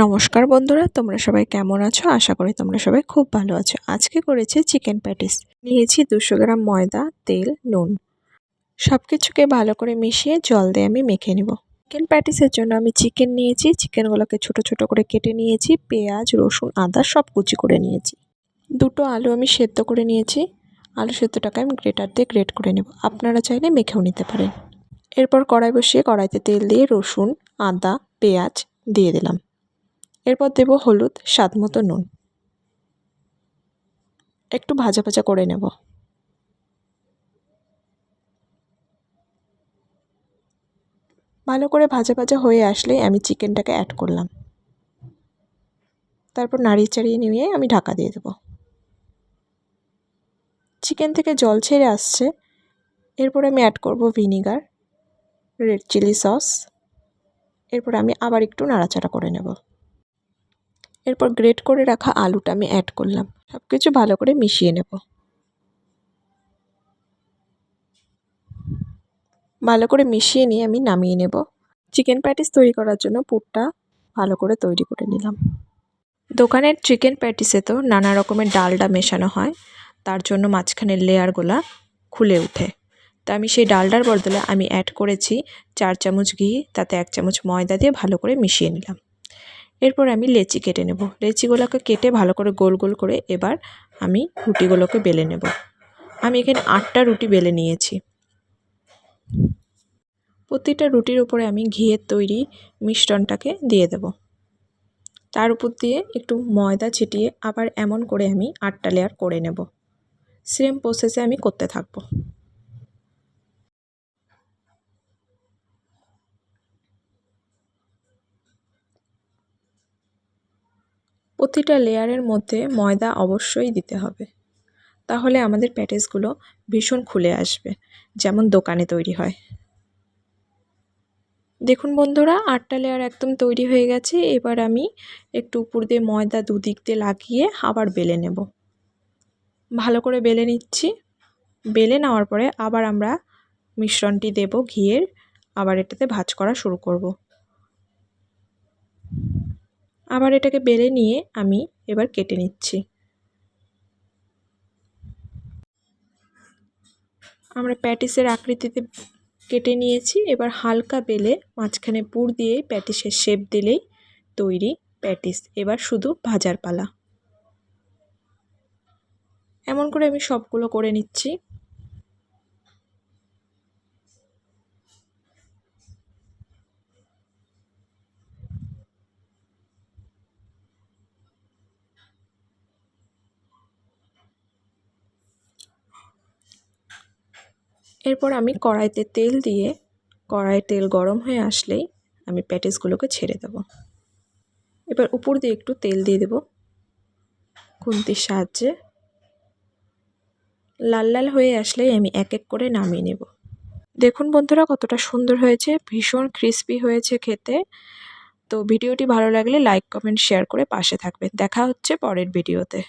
নমস্কার বন্ধুরা, তোমরা সবাই কেমন আছো? আশা করি তোমরা সবাই খুব ভালো আছো। আজকে করেছি চিকেন প্যাটিস। নিয়েছি 200 গ্রাম ময়দা, তেল, নুন। সব কিছুকে ভালো করে মিশিয়ে জল দিয়ে আমি মেখে নেব। চিকেন প্যাটিসের জন্য আমি চিকেন নিয়েছি। চিকেনগুলোকে ছোট ছোট করে কেটে নিয়েছি। পেঁয়াজ, রসুন, আদা সব কুচি করে নিয়েছি। দুটো আলু আমি সেদ্ধ করে নিয়েছি। আলু সেদ্ধটাকে আমি গ্রেটার দিয়ে গ্রেট করে নেব। আপনারা চাইলে মেখেও নিতে পারেন। এরপর কড়াই বসিয়ে কড়াইতে তেল দিয়ে রসুন, আদা, পেঁয়াজ দিয়ে দিলাম। এরপর দেব হলুদ, স্বাদ মতো নুন। একটু ভাজা ভাজা করে নেব। ভালো করে ভাজা ভাজা হয়ে আসলেই আমি চিকেনটাকে অ্যাড করলাম। তারপর নাড়িয়ে চাড়িয়ে নিয়ে আমি ঢাকা দিয়ে দেব। চিকেন থেকে জল ছেড়ে আসছে। এরপর আমি অ্যাড করব ভিনিগার, রেড চিলি সস। এরপর আমি আবার একটু নাড়াচাড়া করে নেব। এরপর গ্রেট করে রাখা আলুটা আমি অ্যাড করলাম। সব কিছু ভালো করে মিশিয়ে নেব। ভালো করে মিশিয়ে নিয়ে আমি নামিয়ে নেব। চিকেন প্যাটিস তৈরি করার জন্য পুরটা ভালো করে তৈরি করে নিলাম। দোকানের চিকেন প্যাটিসে তো নানা রকমের ডালডা মেশানো হয়, তার জন্য মাঝখানের লেয়ারগুলা খুলে ওঠে। তো আমি সেই ডালডার বদলে আমি অ্যাড করেছি 4 চামচ ঘি, তাতে 1 চামচ ময়দা দিয়ে ভালো করে মিশিয়ে নিলাম। এরপর আমি লেচি কেটে নেব। লেচিগুলোকে কেটে ভালো করে গোল গোল করে এবার আমি রুটিগুলোকে বেলে নেব। আমি এখানে 8টা রুটি বেলে নিয়েছি। প্রতিটা রুটির উপরে আমি ঘিয়ের তৈরি মিশ্রণটাকে দিয়ে দেব। তার উপর দিয়ে একটু ময়দা ছিটিয়ে আবার এমন করে আমি 8টা লেয়ার করে নেব। সেম প্রসেসে আমি করতে থাকব। প্রতিটা লেয়ারের মধ্যে ময়দা অবশ্যই দিতে হবে, তাহলে আমাদের প্যাটিসগুলো ভীষণ খুলে আসবে, যেমন দোকানে তৈরি হয়। দেখুন বন্ধুরা, 8টা লেয়ার একদম তৈরি হয়ে গেছে। এবার আমি একটু উপর দিয়ে ময়দা দুদিক দিয়ে লাগিয়ে আবার বেলে নেব। ভালো করে বেলে নিচ্ছি। বেলে নেওয়ার পরে আবার আমরা মিশ্রণটি দেব ঘিয়ের, আবার এটাতে ভাঁজ করা শুরু করব। আবার এটাকে বেলে নিয়ে আমি এবার কেটে নিচ্ছি। আমরা প্যাটিসের আকৃতিতে কেটে নিয়েছি। এবার হালকা বেলে মাঝখানে পুর দিয়ে প্যাটিসের শেপ দিলেই তৈরি প্যাটিস। এবার শুধু ভাজার পালা। এমন করে আমি সবগুলো করে নিচ্ছি। এরপর আমি কড়াইতে তেল দিয়ে, কড়াইয়ে তেল গরম হয়ে আসলেই আমি প্যাটিসগুলোকে ছেড়ে দেব। এবার উপর দিয়ে একটু তেল দিয়ে দেব খুন্তির সাহায্যে। লাল লাল হয়ে আসলেই আমি এক এক করে নামিয়ে নেব। দেখুন বন্ধুরা, কতটা সুন্দর হয়েছে, ভীষণ ক্রিস্পি হয়েছে খেতে। তো ভিডিওটি ভালো লাগলে লাইক, কমেন্ট, শেয়ার করে পাশে থাকবেন। দেখা হচ্ছে পরের ভিডিওতে।